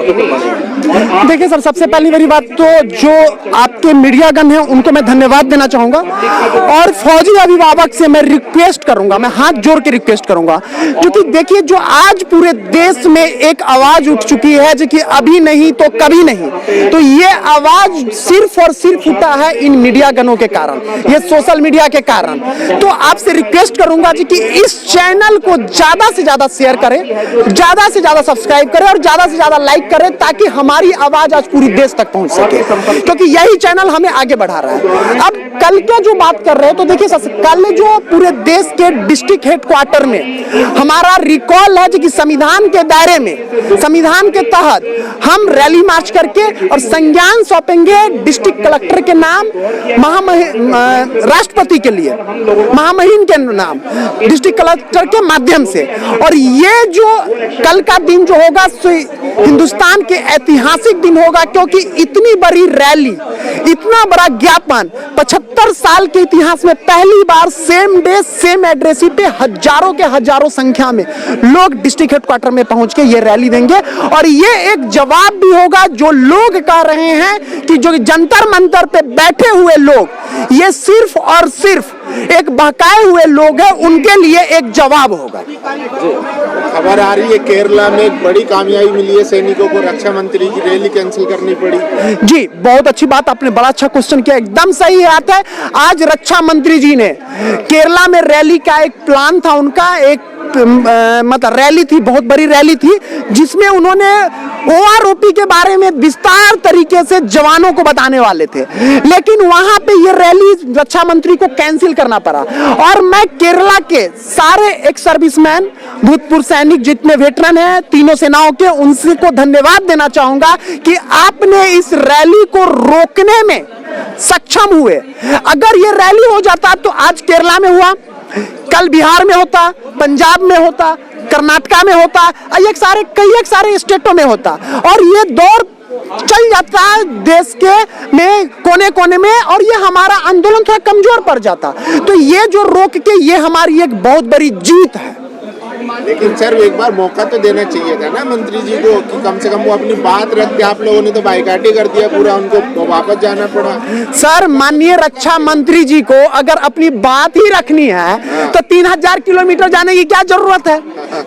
देखिए सर, सबसे पहली मेरी बात तो जो आपके मीडियागण हैं उनको मैं धन्यवाद देना चाहूंगा और फौजी अभिभावक से मैं रिक्वेस्ट करूंगा, मैं हाथ जोड़ के रिक्वेस्ट करूंगा, क्योंकि देखिए जो आज पूरे देश में एक आवाज उठ चुकी है जो कि अभी नहीं तो कभी नहीं, तो ये आवाज सिर्फ और सिर्फ उठा है इन मीडियागणों के कारण, ये सोशल मीडिया के कारण। तो आपसे रिक्वेस्ट करूंगा जी कि इस चैनल को ज्यादा से ज्यादा शेयर करें, ज्यादा से ज्यादा सब्सक्राइब करें और ज्यादा से ज्यादा लाइक करें, ताकि हमारी आवाज आज पूरी देश तक पहुंच सके, क्योंकि यही चैनल हमें आगे बढ़ा रहा है। अब कल के जो बात कर रहे हैं, तो देखिए कल जो पूरे देश के डिस्ट्रिक्ट हेडक्वार्टर में हमारा रिकॉल है कि संविधान के दायरे में, संविधान के तहत हम रैली मार्च करके और संज्ञान सौंपेंगे डिस्ट्रिक्ट कलेक्टर के नाम, राष्ट्रपति के लिए महामहिम के नाम डिस्ट्रिक्ट कलेक्टर के माध्यम से। और ये जो कल का दिन जो होगा हिंदुस्तान के ऐतिहासिक दिन होगा, क्योंकि इतनी बड़ी रैली, इतना बड़ा ज्ञापन 75 साल के इतिहास में पहली बार सेम डे सेम एड्रेसी पे हजारों के हजारों संख्या में लोग डिस्ट्रिक्ट हेडक्वार्टर में पहुंच के ये रैली देंगे। और ये एक जवाब भी होगा जो लोग कह रहे हैं कि जो जंतर मंतर पे बैठे हुए लोग, ये सिर्फ और सिर्फ एक बहकाए हुए लोग हैं, उनके लिए एक जवाब होगा। खबर आ रही है केरला में एक बड़ी कामयाबी मिली है सैनिकों को, रक्षा मंत्री की रैली कैंसिल करनी पड़ी। जी, बहुत अच्छी बात, आपने बड़ा अच्छा क्वेश्चन किया, एकदम सही बात है। आज रक्षा मंत्री जी ने केरला में रैली का एक प्लान था उनका, एक मतलब रैली थी, बहुत बड़ी रैली थी, जिसमें उन्होंने OROP के बारे में विस्तार तरीके से जवानों को बताने वाले थे, लेकिन वहां पे ये रैली रक्षा मंत्री को कैंसिल करना पड़ा। और मैं केरला के सारे एक्स सर्विसमैन, भूतपूर्व सैनिक जितने वेटरन हैं तीनों सेनाओं के, उनसे को धन्यवाद देना चाहूंगा कि आपने इस रैली को रोकने में सक्षम हुए। अगर ये रैली हो जाता तो आज केरला में हुआ, कल बिहार में होता, पंजाब में होता, कर्नाटका में होता, कई सारे स्टेटों में होता, और ये दौर चल जाता है देश के में कोने कोने में, और ये हमारा आंदोलन थोड़ा कमजोर पड़ जाता। तो ये जो रोक के, ये हमारी एक बहुत बड़ी जीत है। लेकिन सर एक बार मौका तो देना चाहिए था ना मंत्री जी को, कि कम से कम वो अपनी बात रखते। आप लोगों ने तो बाइकाट ही कर दिया पूरा, उनको वापस जाना पड़ा। सर माननीय रक्षा मंत्री जी को अगर अपनी बात ही रखनी है तो 3000 किलोमीटर जाने की क्या जरूरत है?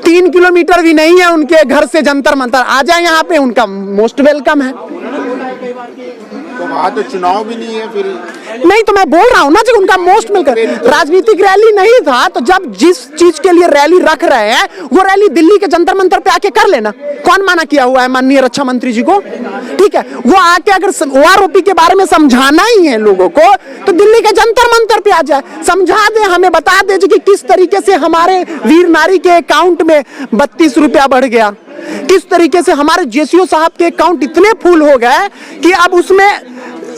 3 किलोमीटर भी नहीं है उनके घर से जंतर मंतर, आ जाए यहाँ पे, उनका मोस्ट वेलकम है। तो वहाँ तो चुनाव भी नहीं है फिर। नहीं तो मैं बोल रहा हूँ ना जी, उनका मोस्ट मिलकर राजनीतिक रैली नहीं था, तो जब जिस चीज के लिए रैली रख रहे हैं वो रैली दिल्ली के जंतर मंतर पे आके कर लेना। कौन माना किया हुआ है माननीय रक्षा मंत्री जी को? ठीक है, वो आके अगर OROP के बारे में समझाना ही है लोगों को, तो दिल्ली के जंतर मंतर पे आ जाए, समझा दे, हमें बता दे कि किस तरीके से हमारे वीर नारी के अकाउंट में 32 रुपया बढ़ गया, किस तरीके से हमारे JCO साहब के अकाउंट इतने फुल हो गए कि अब उसमें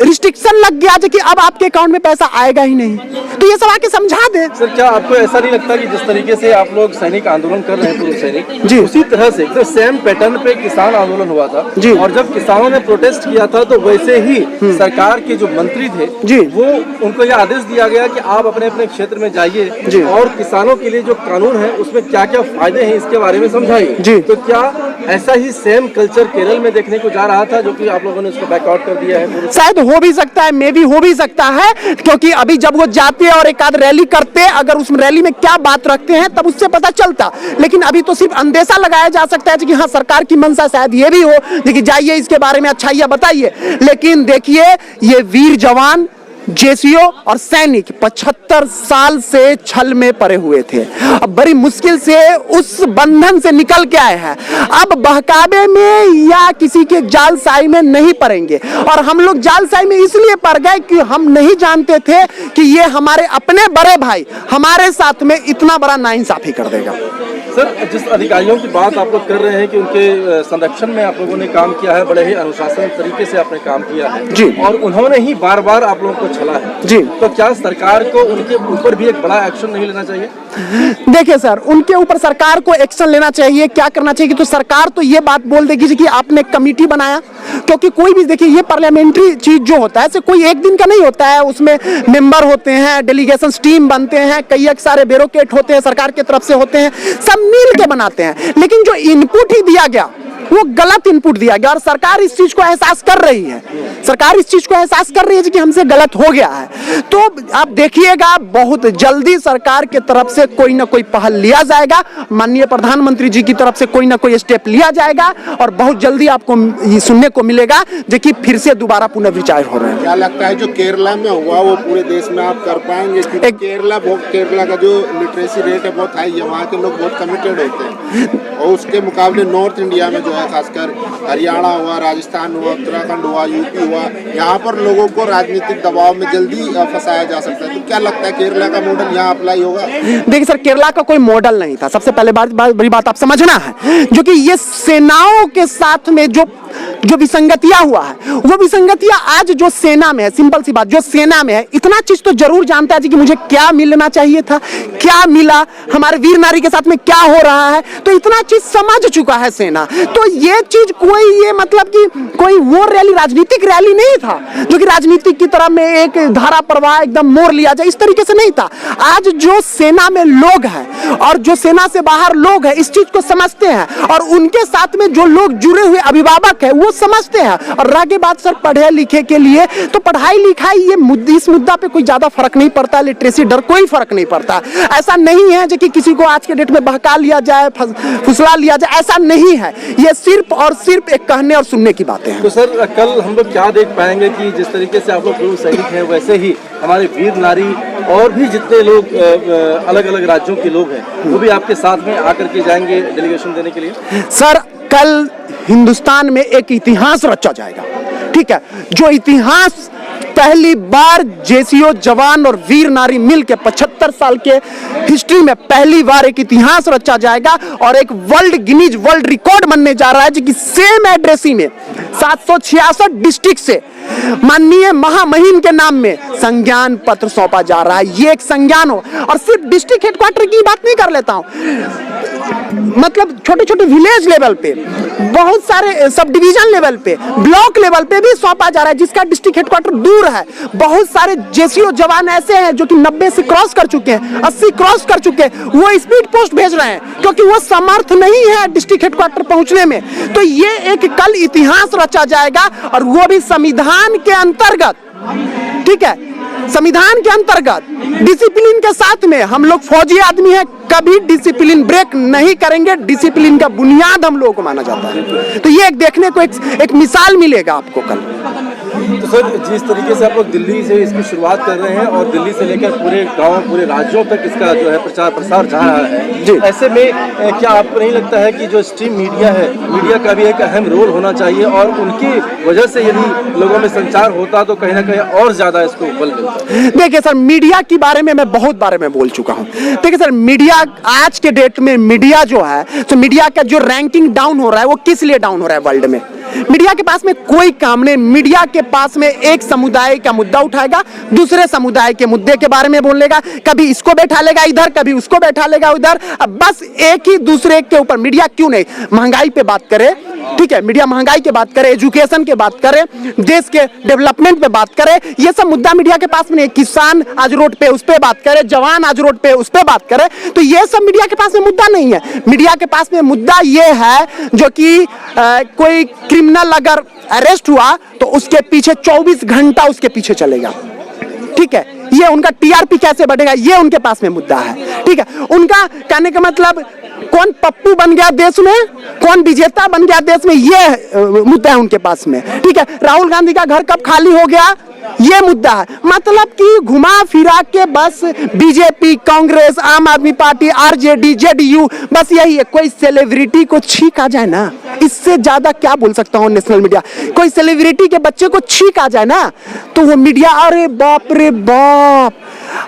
रिस्ट्रिक्शन लग गया कि अब आपके अकाउंट में पैसा आएगा ही नहीं। तो ये सब आके समझा दे। सर क्या आपको ऐसा नहीं लगता कि जिस तरीके से आप लोग सैनिक आंदोलन कर रहे हैं, पूर्व सैनिक जी, उसी तरह से तो सेम पैटर्न पे किसान आंदोलन हुआ था जी, और जब किसानों ने प्रोटेस्ट किया था तो वैसे ही सरकार के जो मंत्री थे जी, वो उनको यह आदेश दिया गया कि आप अपने अपने क्षेत्र में जाइए और किसानों के लिए जो कानून है उसमें क्या क्या फायदे हैं इसके बारे में समझाइए। तो क्या ऐसा ही सेम कल्चर केरल में देखने को जा रहा था, जो कि आप लोगों ने उसको बैकआउट कर दिया है? शायद हो भी सकता है, मे भी हो भी सकता है, क्योंकि अभी जब वो जाते और एक आध रैली करते, अगर उस रैली में क्या बात रखते हैं तब उससे पता चलता। लेकिन अभी तो सिर्फ अंदेशा लगाया जा सकता है कि हाँ सरकार की मंशा शायद ये भी हो कि जाइए इसके बारे में अच्छाइयां बताइए। लेकिन देखिए ये वीर जवान, JCO और सैनिक 75 साल से छल में पड़े हुए थे, अब बड़ी मुश्किल से उस बंधन से निकल के आए हैं। अब बहकावे में या किसी के जालसाई में नहीं पड़ेंगे, और हम लोग जालसाई में इसलिए पड़ गए कि हम नहीं जानते थे कि ये हमारे अपने बड़े भाई हमारे साथ में इतना बड़ा नाइंसाफी कर देगा। सर जिस अधिकारियों की बात आप लोग कर रहे हैं कि उनके संरक्षण में आप लोगों ने काम किया है, बड़े ही अनुशासन तरीके से आपने काम किया है जी, और उन्होंने ही बार बार आप लोगों को छला है जी, तो क्या सरकार को उनके ऊपर भी एक बड़ा एक्शन नहीं लेना चाहिए? देखिए सर, उनके ऊपर सरकार को एक्शन लेना चाहिए। क्या करना चाहिए तो सरकार तो ये बात बोल देगी कि आपने कमेटी बनाया, क्योंकि कोई भी देखिए ये पार्लियामेंट्री चीज जो होता है ऐसे कोई एक दिन का नहीं होता है, उसमें मेंबर होते हैं, डेलीगेशन टीम बनते हैं, कई सारे ब्यूरोक्रेट होते हैं, सरकार की तरफ से होते हैं, सब मिल के बनाते हैं। लेकिन जो इनपुट ही दिया गया वो गलत इनपुट दिया गया और सरकार इस चीज को एहसास कर रही है। सरकार इस चीज को एहसास कर रही है कि हमसे गलत हो गया है। तो आप देखिएगा बहुत जल्दी सरकार के तरफ से कोई ना कोई पहल लिया जाएगा, माननीय प्रधानमंत्री जी की तरफ से कोई ना कोई स्टेप लिया जाएगा और बहुत जल्दी आपको ये सुनने को मिलेगा जो कि फिर से दोबारा पुनर्विचार हो रहे हैं। क्या लगता है जो केरला में हुआ वो पूरे देश में आप कर पाएंगे? क्योंकि केरला का जो लिटरेसी रेट है बहुत हाई है, वहाँ के लोग बहुत कमिटेड होते हैं और उसके मुकाबले नॉर्थ इंडिया में जो है खासकर हरियाणा हुआ, राजस्थान हुआ, उत्तराखंड हुआ, यूपी हुआ, यहाँ पर लोगों को राजनीतिक दबाव में जल्दी फंसाया जा सकता है। तो क्या लगता है केरला का मॉडल यहाँ अप्लाई होगा? देखिए सर, केरला का कोई मॉडल नहीं था। सबसे पहले बड़ी बात आप समझना है जो कि ये सेनाओं के साथ में जो विसंगतियां हुआ है, वो विसंगतियां आज जो सेना में है, सिंपल सी बात, जो सेना में है इतना चीज तो जरूर जानता है कि मुझे क्या मिलना चाहिए था, क्या मिला, हमारे वीर नारी के साथ में क्या हो रहा है, तो इतना चीज समझ चुका है सेना। तो ये चीज कोई ये मतलब कि कोई वो रैली राजनीतिक रैली नहीं था जो कि राजनीतिक की तरह में एक धारा प्रवाह एकदम मोड़ लिया जाए, इस तरीके से नहीं था। आज जो सेना में लोग हैं और जो सेना से बाहर लोग हैं इस चीज को समझते हैं और उनके साथ में जो लोग जुड़े हुए अभिभावक है वो समझते हैं। और रह गई बात सर पढ़े लिखे के लिए, तो पढ़ाई लिखाई ये इस मुद्दा पे कोई ज्यादा फर्क नहीं पड़ता, लिटरेसी डर कोई फर्क नहीं पड़ता। ऐसा नहीं है जो कि किसी को आज के डेट में बहका लिया जाए, फुसला लिया जाए, ऐसा नहीं है। ये सिर्फ और सिर्फ एक कहने और सुनने की बातें हैं। तो सर कल हम लोग क्या देख पाएंगे कि जिस तरीके से आप लोग पूर्व सैनिक हैं वैसे ही हमारे वीर नारी और भी जितने लोग अलग अलग राज्यों के लोग हैं वो भी आपके साथ में आकर के जाएंगे डेलीगेशन देने के लिए? सर कल हिंदुस्तान में एक इतिहास रचा जाएगा, ठीक है, जो इतिहास पहली बार जेसीओ जवान और वीर नारी मिल के 75 साल के हिस्ट्री में पहली बार एक इतिहास रचा जाएगा और एक गिनीज वर्ल्ड रिकॉर्ड बनने जा रहा है जो कि सेम एड्रेसी में 766 डिस्ट्रिक्ट से माननीय महामहिम के नाम में संज्ञान पत्र सौंपा जा रहा है। ये एक संज्ञान हो और सिर्फ डिस्ट्रिक्ट हेडक्वार्टर की बात नहीं कर लेता हूं, मतलब छोटे छोटे विलेज लेवल पे, बहुत सारे सब डिवीजन लेवल पे, ब्लॉक लेवल पे भी सौंपा जा रहा है जिसका डिस्ट्रिक्ट हेडक्वार्टर दूर है। बहुत सारे जेसीओ जवान ऐसे हैं जो कि 90 से क्रॉस कर चुके हैं, 80 क्रॉस कर चुके हैं, वो स्पीड पोस्ट भेज रहे हैं क्योंकि वो समर्थ नहीं है डिस्ट्रिक्ट हेडक्वार्टर पहुंचने में। तो ये एक कल इतिहास रचा जाएगा और वो भी संविधान के अंतर्गत, ठीक है, संविधान के अंतर्गत डिसिप्लिन के साथ में। हम लोग फौजी आदमी हैं, कभी डिसिप्लिन ब्रेक नहीं करेंगे, डिसिप्लिन का बुनियाद हम लोगों को माना जाता है। तो ये एक देखने को एक मिसाल मिलेगा आपको कल। तो सर जिस तरीके से आप लोग दिल्ली से इसकी शुरुआत कर रहे हैं और दिल्ली से लेकर पूरे गांव पूरे राज्यों तक इसका जो है प्रचार प्रसार जा रहा है जी, ऐसे में क्या आपको नहीं लगता है कि जो स्ट्रीम मीडिया है, मीडिया का भी एक अहम रोल होना चाहिए और उनकी वजह से यदि लोगों में संचार होता तो कहीं ना कहीं और ज्यादा इसको बल मिलता? देखिए सर, मीडिया के बारे में मैं बहुत बारे में बोल चुका हूँ। देखिए सर, मीडिया आज के डेट में मीडिया जो है, तो मीडिया का जो रैंकिंग डाउन हो रहा है वो किस लिए डाउन हो रहा है वर्ल्ड में? मीडिया के पास में कोई काम नहीं। मीडिया के पास में एक समुदाय का मुद्दा उठाएगा, दूसरे समुदाय के मुद्दे के बारे में बोलेगा, कभी इसको बैठा लेगा इधर, कभी उसको बैठा लेगा उधर, बस एक ही दूसरे के ऊपर। मीडिया क्यों नहीं महंगाई पे बात करे, ठीक है, मीडिया महंगाई के बात करे, एजुकेशन के बात करे, देश के डेवलपमेंट पे बात करे, ये सब मुद्दा मीडिया के पास में नहीं। किसान आज रोड पे उस पे बात करे, जवान आज रोड पे उस पे बात करे, तो ये सब मीडिया के पास में मुद्दा नहीं है। मीडिया के पास में मुद्दा ये है जो कि कोई क्रिमिनल अगर अरेस्ट हुआ तो उसके पीछे 24 घंटा उसके पीछे चलेगा, ठीक है, ये उनका टीआरपी कैसे बढ़ेगा, ये उनके पास में मुद्दा है, ठीक है। उनका कहने का मतलब कौन पप्पू बन गया देश में, कौन विजेता बन गया देश में, ये मुद्दा है उनके पास में, ठीक है। राहुल गांधी का घर कब खाली हो गया, ये मुद्दा है। मतलब कि घुमा फिरा के बस बीजेपी, कांग्रेस, आम आदमी पार्टी, आरजेडी, जेडीयू, बस यही है। कोई सेलिब्रिटी को छींक आ जाए ना, इससे ज्यादा क्या बोल सकता हूँ नेशनल मीडिया। कोई सेलिब्रिटी के बच्चे को छींक आ जाए ना तो वो मीडिया, अरे बाप रे बाप,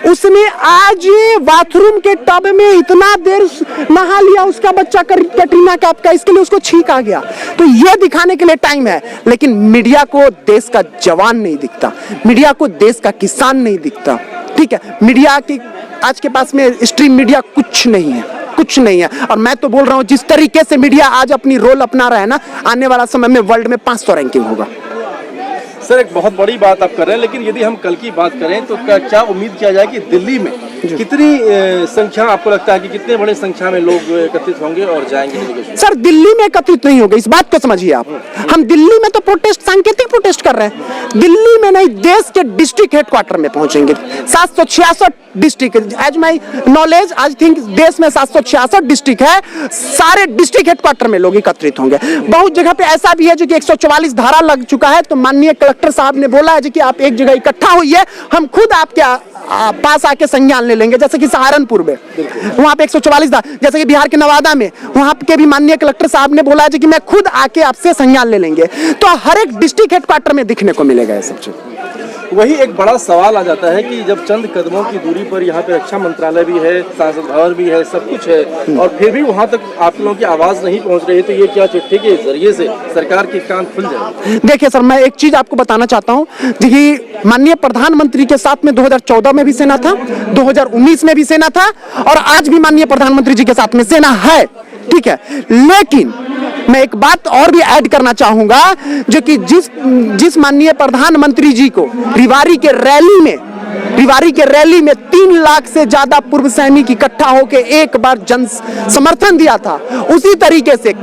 उसने आज बाथरूम के टब में इतना देर नहा लिया उसका बच्चा कटरीना कैफ का, इसके लिए उसको छींक आ गया। तो ये दिखाने के लिए टाइम है, लेकिन मीडिया को देश का जवान नहीं दिखता, मीडिया को देश का किसान नहीं दिखता, ठीक है। मीडिया की आज के पास में स्ट्रीम मीडिया कुछ नहीं है, कुछ नहीं है। और मैं तो बोल रहा हूँ जिस तरीके से मीडिया आज अपनी रोल अपना रहा है ना, आने वाला समय में वर्ल्ड में 500 रैंकिंग होगा। सर एक बहुत बड़ी बात आप कर रहे हैं, लेकिन यदि हम कल की बात करें तो क्या उम्मीद किया जाए कि दिल्ली में कितनी संख्या आपको लगता है कि कितने बड़े संख्या में लोग एकत्रित होंगे और जाएंगे डेलीगेशन? सर दिल्ली में एकत्रित नहीं होंगे, इस बात को समझिए आप। हम दिल्ली में तो प्रोटेस्ट, सांकेतिक प्रोटेस्ट कर रहे हैं। दिल्ली में नहीं, देश के डिस्ट्रिक्ट हेडक्वार्टर में पहुंचेंगे। 766 district, as my knowledge I think देश में 766 डिस्ट्रिक्ट है, सारे डिस्ट्रिक्ट हेडक्वार्टर में लोग एकत्रित होंगे। बहुत जगह पे ऐसा भी है जो कि 144 धारा लग चुका है, तो माननीय कलेक्टर साहब ने बोला है जी कि आप एक जगह इकट्ठा होइए, हम खुद आपके पास आके संज्ञान ले लेंगे। जैसे कि सहारनपुर में वहां पे 144 जैसे कि बिहार के नवादा में वहां के भी माननीय कलेक्टर साहब ने बोला है कि मैं खुद आके आपसे संज्ञान ले लेंगे। तो हर एक डिस्ट्रिक्ट हेडक्वार्टर में दिखने को मिलेगा ये सब चीज। वही एक बड़ा सवाल आ जाता है कि जब चंद कदमों की दूरी पर यहाँ पे रक्षा मंत्रालय भी है, सांसद भवन भी है, सब कुछ है, और फिर भी वहाँ तक आप लोगों की आवाज नहीं पहुँच रही, तो ये क्या चिट्ठी के जरिए से सरकार के कान खुल जाए? देखिए सर, मैं एक चीज आपको बताना चाहता हूँ। देखिए माननीय प्रधानमंत्री के साथ में 2014 में भी सेना था, 2019 में भी सेना था, और आज भी माननीय प्रधानमंत्री जी के साथ में सेना है, ठीक है। लेकिन मैं एक बात और भी ऐड करना चाहूंगा, जो कि जिस माननीय प्रधानमंत्री जी को रिवारी के रैली में 3 लाख से ज्यादा पूर्व सैनिक इकट्ठा होकर एक बार जन समर्थन दिया था, उसी तरीके से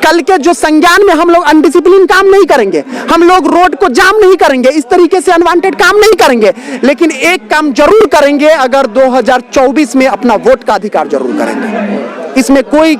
कल के जो संज्ञान में हम लोग अनडिसिप्लिन काम नहीं करेंगे, हम लोग रोड को जाम नहीं करेंगे, इस तरीके से अनवांटेड काम नहीं करेंगे, लेकिन एक काम जरूर करेंगे, अगर 2024 में अपना वोट का अधिकार जरूर करेंगे। इसमें कोई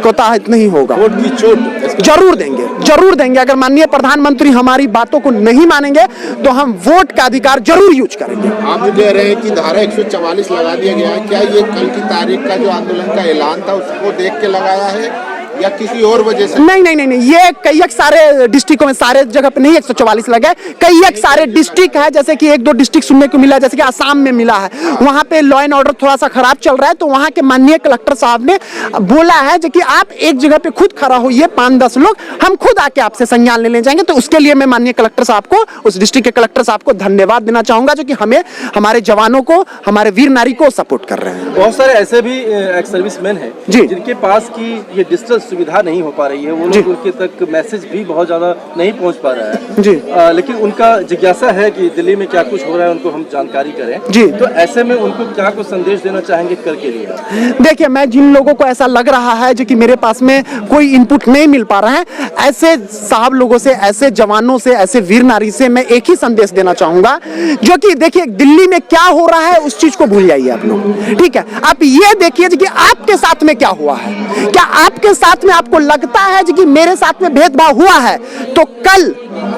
कोताहित नहीं होगा, वोट की छूट जरूर देंगे। अगर माननीय प्रधानमंत्री हमारी बातों को नहीं मानेंगे तो हम वोट का अधिकार जरूर यूज करेंगे। आप कह रहे हैं कि धारा 144 लगा दिया गया है, क्या ये कल की तारीख का जो आंदोलन का ऐलान था उसको देख के लगाया है या किसी और वजह से? नहीं, ये कई एक सारे डिस्ट्रिक्टों में, सारे जगह पे नहीं 144 लगे, कई एक सारे डिस्ट्रिक्ट है, जैसे कि 1-2 डिस्ट्रिक्ट सुनने को मिला, जैसे कि आसाम में मिला है, वहां पे लॉ एंड ऑर्डर थोड़ा सा खराब चल रहा है, तो वहां के माननीय कलेक्टर साहब ने बोला है कि आप एक जगह पे खुद खड़ा होइए, 5-10 लोग, हम खुद आके आपसे संज्ञान लेने जाएंगे। तो उसके लिए मैं माननीय कलेक्टर साहब को, उस डिस्ट्रिक्ट के कलेक्टर साहब को धन्यवाद देना चाहूंगा, जो कि हमें, हमारे जवानों को, हमारे वीर नारी को सपोर्ट कर रहे हैं। बहुत सारे ऐसे भी एक्स सर्विसमैन हैं जिनके पास की ये डिजिटल सुविधा नहीं हो पा रही है, वो लोग उनके तक मैसेज भी बहुत ज्यादा नहीं पहुंच पा रहा है जी। लेकिन उनका जिज्ञासा है कि दिल्ली में क्या कुछ हो रहा है, उनको हम जानकारी करें जी। तो ऐसे में उनको क्या कुछ संदेश देना चाहेंगे कल के लिए? देखिए, मैं जिन लोगों को ऐसा लग रहा है जो कि मेरे पास में कोई इनपुट नहीं मिल पा रहा है, ऐसे साहब लोगों से, ऐसे जवानों से, ऐसे वीर नारी से मैं एक ही संदेश देना चाहूंगा, जो कि देखिए दिल्ली में क्या हो रहा है उस चीज को भूल जाइए आप लोग, ठीक है। आप ये देखिए कि आपके साथ में क्या हुआ है। क्या आपके साथ में आपको लगता है कि मेरे साथ में भेदभाव हुआ है, तो कल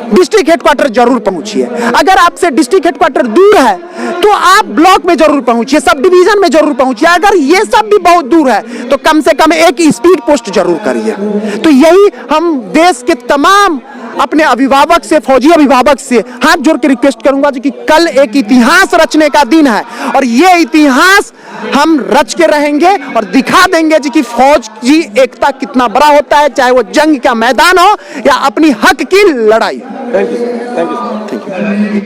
डिस्ट्रिक्ट हेडक्वार्टर जरूर पहुंचिए। अगर आपसे डिस्ट्रिक्ट हेडक्वार्टर दूर है तो आप ब्लॉक में जरूर पहुंचिए, सब डिवीजन में जरूर पहुंचिए। अगर ये सब भी बहुत दूर है तो कम से कम एक स्पीड पोस्ट जरूर करिए। तो यही हम देश के तमाम अपने अभिभावक से, फौजी अभिभावक से हाथ जोड़ के रिक्वेस्ट करूंगा कि कल एक इतिहास रचने का दिन है, और ये इतिहास हम रच के रहेंगे और दिखा देंगे कि फौजी एकता कितना बड़ा होता है, चाहे वो जंग का मैदान हो या अपनी हक की लड़ाई। Thank you.